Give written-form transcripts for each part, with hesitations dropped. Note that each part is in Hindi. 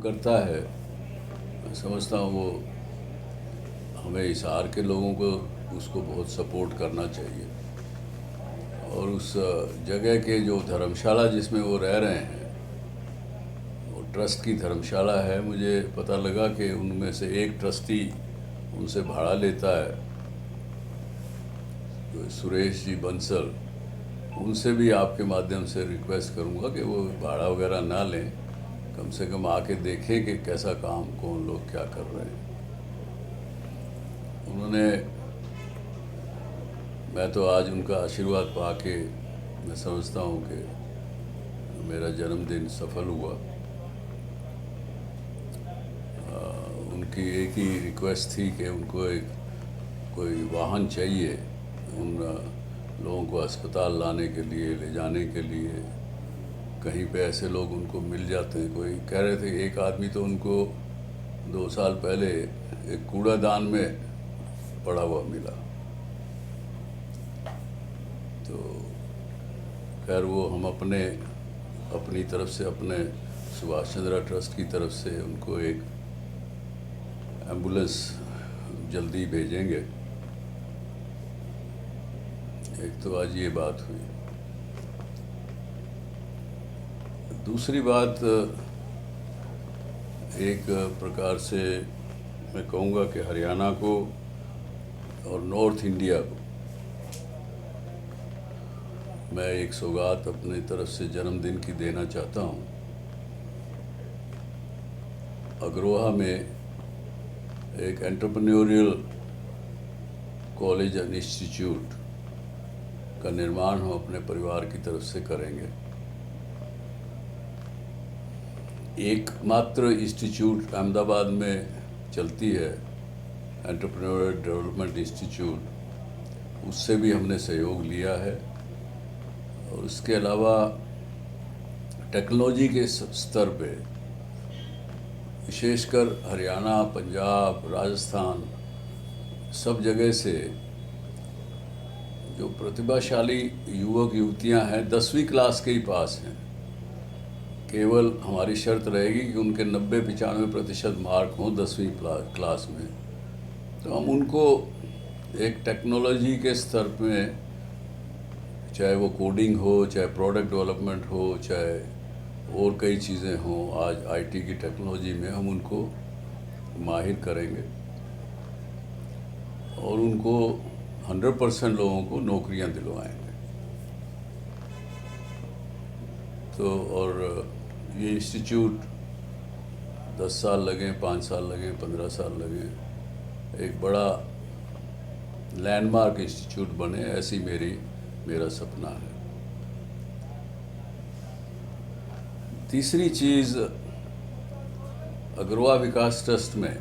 करता है, मैं समझता हूँ वो हमें हिसार के लोगों को उसको बहुत सपोर्ट करना चाहिए। और उस जगह के जो धर्मशाला जिसमें वो रह रहे हैं, वो ट्रस्ट की धर्मशाला है। मुझे पता लगा कि उनमें से एक ट्रस्टी उनसे भाड़ा लेता है, जो सुरेश जी बंसल। उनसे भी आपके माध्यम से रिक्वेस्ट करूंगा कि वो भाड़ा वगैरह ना लें, कम से कम आके देखें कि कैसा काम कौन लोग क्या कर रहे हैं। उन्होंने, मैं तो आज उनका आशीर्वाद पाके मैं समझता हूँ कि मेरा जन्मदिन सफल हुआ। उनकी एक ही रिक्वेस्ट थी कि उनको एक कोई वाहन चाहिए उन लोगों को अस्पताल लाने के लिए, ले जाने के लिए। कहीं पे ऐसे लोग उनको मिल जाते हैं। कोई कह रहे थे एक आदमी तो उनको 2 साल पहले एक कूड़ादान में पड़ा हुआ मिला। तो खैर वो हम अपनी तरफ से, अपने सुभाष चंद्रा ट्रस्ट की तरफ से उनको एक एम्बुलेंस जल्दी भेजेंगे। एक तो आज ये बात हुई। दूसरी बात, एक प्रकार से मैं कहूँगा कि हरियाणा को और नॉर्थ इंडिया को मैं एक सौगात अपनी तरफ से जन्मदिन की देना चाहता हूँ। अग्रोहा में एक एंटरप्रेन्योरियल कॉलेज एंड इंस्टीट्यूट का निर्माण हम अपने परिवार की तरफ से करेंगे। एकमात्र इंस्टीट्यूट अहमदाबाद में चलती है, एंटरप्रेन्योरियल डेवलपमेंट इंस्टीट्यूट, उससे भी हमने सहयोग लिया है। और उसके अलावा टेक्नोलॉजी के स्तर पे विशेषकर हरियाणा, पंजाब, राजस्थान, सब जगह से जो प्रतिभाशाली युवक युवतियां हैं 10वीं क्लास के ही पास हैं। केवल हमारी शर्त रहेगी कि उनके 90-95% मार्क हों 10वीं क्लास में, तो हम उनको एक टेक्नोलॉजी के स्तर में, चाहे वो कोडिंग हो, चाहे प्रोडक्ट डेवलपमेंट हो, चाहे और कई चीज़ें हों, आज आईटी की टेक्नोलॉजी में हम उनको माहिर करेंगे और उनको 100% लोगों को नौकरियां दिलवाएंगे। तो और ये इंस्टीट्यूट 10 साल लगे, 5 साल लगे, 15 साल लगे, एक बड़ा लैंडमार्क इंस्टीट्यूट बने, ऐसी मेरा सपना है। तीसरी चीज़, अग्रवा विकास ट्रस्ट में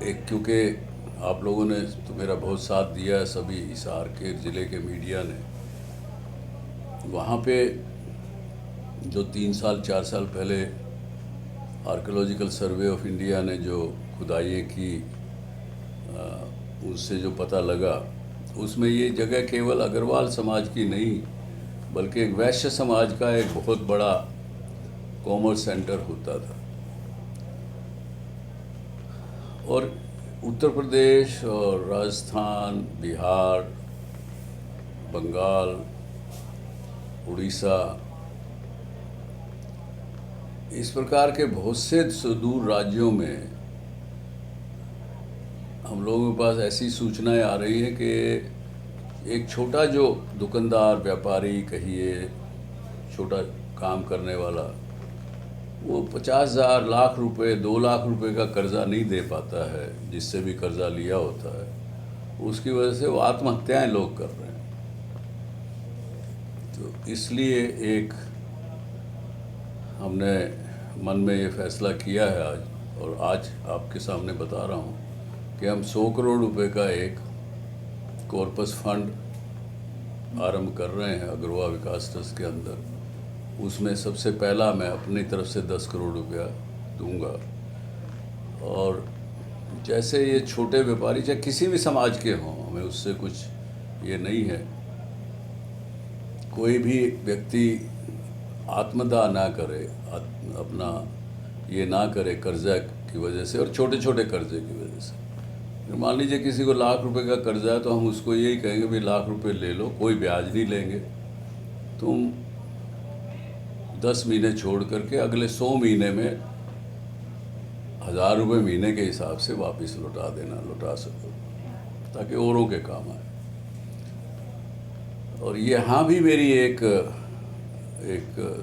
एक, क्योंकि आप लोगों ने तो मेरा बहुत साथ दिया है, सभी हिसार के ज़िले के मीडिया ने, वहाँ पे जो 3-4 साल पहले आर्कियोलॉजिकल सर्वे ऑफ इंडिया ने जो खुदाइयाँ की, उससे जो पता लगा, उसमें ये जगह केवल अग्रवाल समाज की नहीं बल्कि एक वैश्य समाज का एक बहुत बड़ा कॉमर्स सेंटर होता था। और उत्तर प्रदेश और राजस्थान, बिहार, बंगाल, उड़ीसा, इस प्रकार के बहुत से सुदूर राज्यों में हम लोगों के पास ऐसी सूचनाएं आ रही हैं कि एक छोटा जो दुकानदार, व्यापारी कहिए, छोटा काम करने वाला, वो 50,000, लाख रुपए, 2 लाख रुपए का कर्जा नहीं दे पाता है, जिससे भी कर्जा लिया होता है। उसकी वजह से वो आत्महत्याएं लोग कर रहे हैं। तो इसलिए एक हमने मन में ये फैसला किया है आज, और आज आपके सामने बता रहा हूँ कि हम 100 करोड़ रुपए का एक कॉर्पस फंड आरंभ कर रहे हैं अग्रवा विकास ट्रस्ट के अंदर। उसमें सबसे पहला मैं अपनी तरफ से 10 करोड़ रुपया दूंगा। और जैसे ये छोटे व्यापारी चाहे किसी भी समाज के हों, हमें उससे कुछ ये नहीं है, कोई भी व्यक्ति आत्मदाह ना करे, अपना ये ना करे कर्जा की वजह से और छोटे छोटे कर्जे की वजह से। मान लीजिए किसी को लाख रुपए का कर्जा है तो हम उसको यही कहेंगे भाई लाख रुपए ले लो, कोई ब्याज नहीं लेंगे, तुम 10 महीने छोड़ करके अगले 100 महीने में 1000 रुपये महीने के हिसाब से वापस लौटा सको, ताकि औरों के काम आए। और यहाँ भी मेरी एक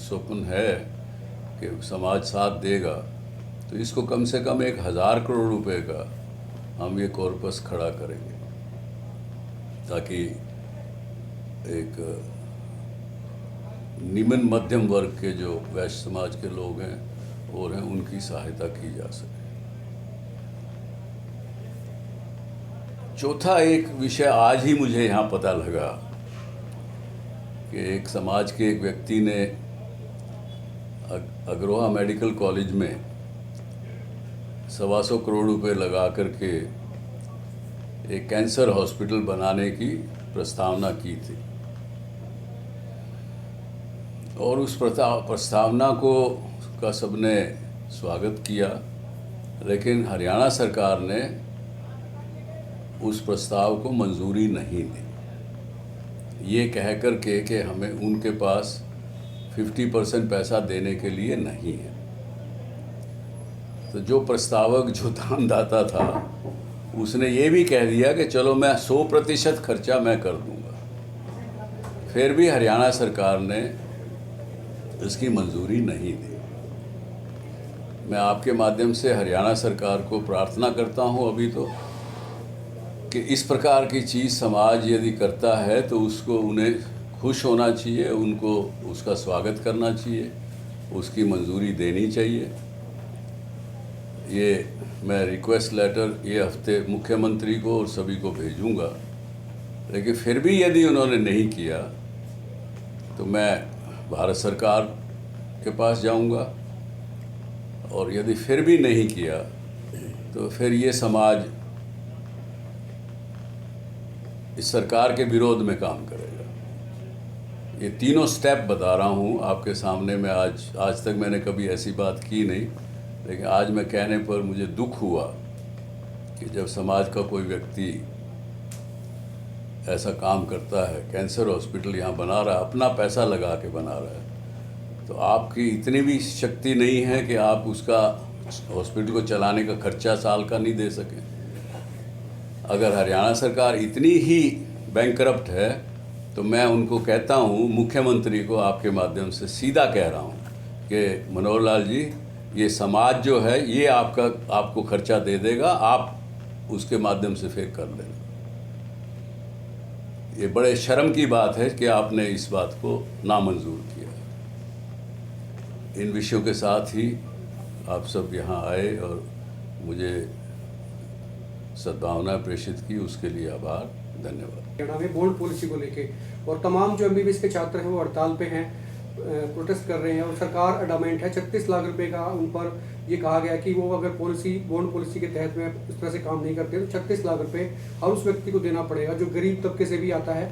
स्वप्न है कि समाज साथ देगा तो इसको कम से कम 1000 करोड़ रुपए का हम ये कॉर्पस खड़ा करेंगे, ताकि एक निम्न मध्यम वर्ग के जो वैश्य समाज के लोग हैं और हैं उनकी सहायता की जा सके। चौथा एक विषय आज ही मुझे यहाँ पता लगा कि एक समाज के एक व्यक्ति ने अग्रोहा मेडिकल कॉलेज में 125 करोड़ रुपए लगा करके एक कैंसर हॉस्पिटल बनाने की प्रस्तावना की थी, और उस प्रस्तावना का सबने स्वागत किया, लेकिन हरियाणा सरकार ने उस प्रस्ताव को मंजूरी नहीं दी, ये कह कर के कि हमें उनके पास 50% पैसा देने के लिए नहीं है। तो जो प्रस्तावक, जो दानदाता था, उसने ये भी कह दिया कि चलो मैं 100% खर्चा मैं कर दूंगा। फिर भी हरियाणा सरकार ने इसकी मंजूरी नहीं दी। मैं आपके माध्यम से हरियाणा सरकार को प्रार्थना करता हूँ अभी तो कि इस प्रकार की चीज़ समाज यदि करता है तो उसको उन्हें खुश होना चाहिए, उनको उसका स्वागत करना चाहिए, उसकी मंजूरी देनी चाहिए। ये मैं रिक्वेस्ट लेटर ये हफ्ते मुख्यमंत्री को और सभी को भेजूंगा, लेकिन फिर भी यदि उन्होंने नहीं किया तो मैं भारत सरकार के पास जाऊंगा, और यदि फिर भी नहीं किया तो फिर ये समाज इस सरकार के विरोध में काम करेगा। ये तीनों स्टेप बता रहा हूँ आपके सामने। मैं आज तक मैंने कभी ऐसी बात की नहीं, लेकिन आज मैं कहने पर मुझे दुख हुआ कि जब समाज का कोई व्यक्ति ऐसा काम करता है, कैंसर हॉस्पिटल यहाँ बना रहा है, अपना पैसा लगा के बना रहा है, तो आपकी इतनी भी शक्ति नहीं है कि आप उसका हॉस्पिटल को चलाने का खर्चा साल का नहीं दे सकें। अगर हरियाणा सरकार इतनी ही बैंकरप्ट है तो मैं उनको कहता हूँ, मुख्यमंत्री को आपके माध्यम से सीधा कह रहा हूँ कि मनोहर लाल जी, ये समाज जो है ये आपको खर्चा दे देगा, आप उसके माध्यम से फिर कर लेना। ये बड़े शर्म की बात है कि आपने इस बात को नामंजूर किया। इन विषयों के साथ ही आप सब यहाँ आए और मुझे सद्भावना प्रेषित की, उसके लिए आभार, धन्यवाद। बोर्ड पॉलिसी को लेके और तमाम जो एमबीबीएस के छात्र हैं वो हड़ताल पे हैं, प्रोटेस्ट कर रहे हैं, और सरकार अडामेंट है 36 लाख रुपए का उन पर ये कहा गया कि वो अगर बॉन्ड पॉलिसी के तहत में इस तरह से काम नहीं करते तो 36 लाख रुपए हर उस व्यक्ति को देना पड़ेगा जो गरीब तबके से भी आता है।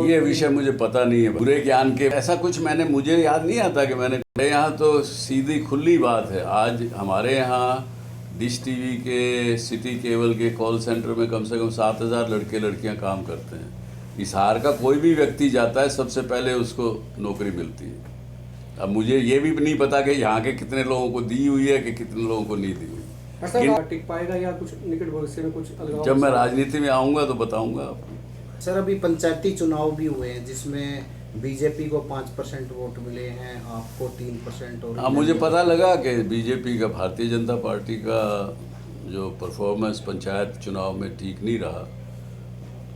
ये विषय मुझे पता नहीं है, बुरे ज्ञान के ऐसा कुछ मुझे याद नहीं आता कि मैंने यहाँ तो सीधी खुली बात है। आज हमारे यहाँ डिश टीवी के, सिटी केबल के कॉल सेंटर में कम से कम 7000 लड़के लड़कियाँ काम करते हैं। इस हार का कोई भी व्यक्ति जाता है सबसे पहले उसको नौकरी मिलती है। अब मुझे ये भी नहीं पता कि यहाँ के कितने लोगों को दी हुई है कि कितने लोगों को नहीं दी हुई। ऐसा टिक पाएगा या कुछ निकट भविष्य में कुछ अलगाव? जब मैं राजनीति में आऊँगा तो बताऊँगा आपको। सर, अभी पंचायती चुनाव भी हुए हैं जिसमें बीजेपी को 5% वोट मिले हैं, आपको 3%। और हाँ, मुझे पता लगा कि बीजेपी का, भारतीय जनता पार्टी का जो परफॉर्मेंस पंचायत चुनाव में ठीक नहीं रहा,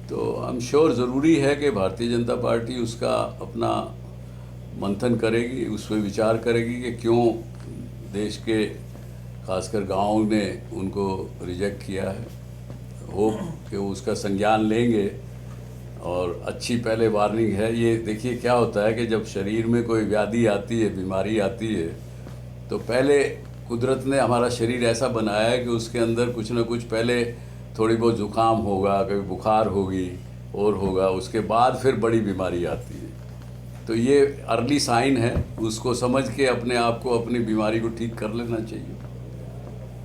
तो आई एम श्योर ज़रूरी है कि भारतीय जनता पार्टी उसका अपना मंथन करेगी, उस पर विचार करेगी कि क्यों देश के खासकर गाँव ने उनको रिजेक्ट किया है। होप कि उसका संज्ञान लेंगे। और अच्छी पहले वार्निंग है ये। देखिए क्या होता है कि जब शरीर में कोई व्याधि आती है, बीमारी आती है, तो पहले कुदरत ने हमारा शरीर ऐसा बनाया है कि उसके अंदर कुछ ना कुछ पहले थोड़ी बहुत जुकाम होगा, कभी बुखार होगी और होगा, उसके बाद फिर बड़ी बीमारी आती है। तो ये अर्ली साइन है, उसको समझ के अपने आप को, अपनी बीमारी को ठीक कर लेना चाहिए।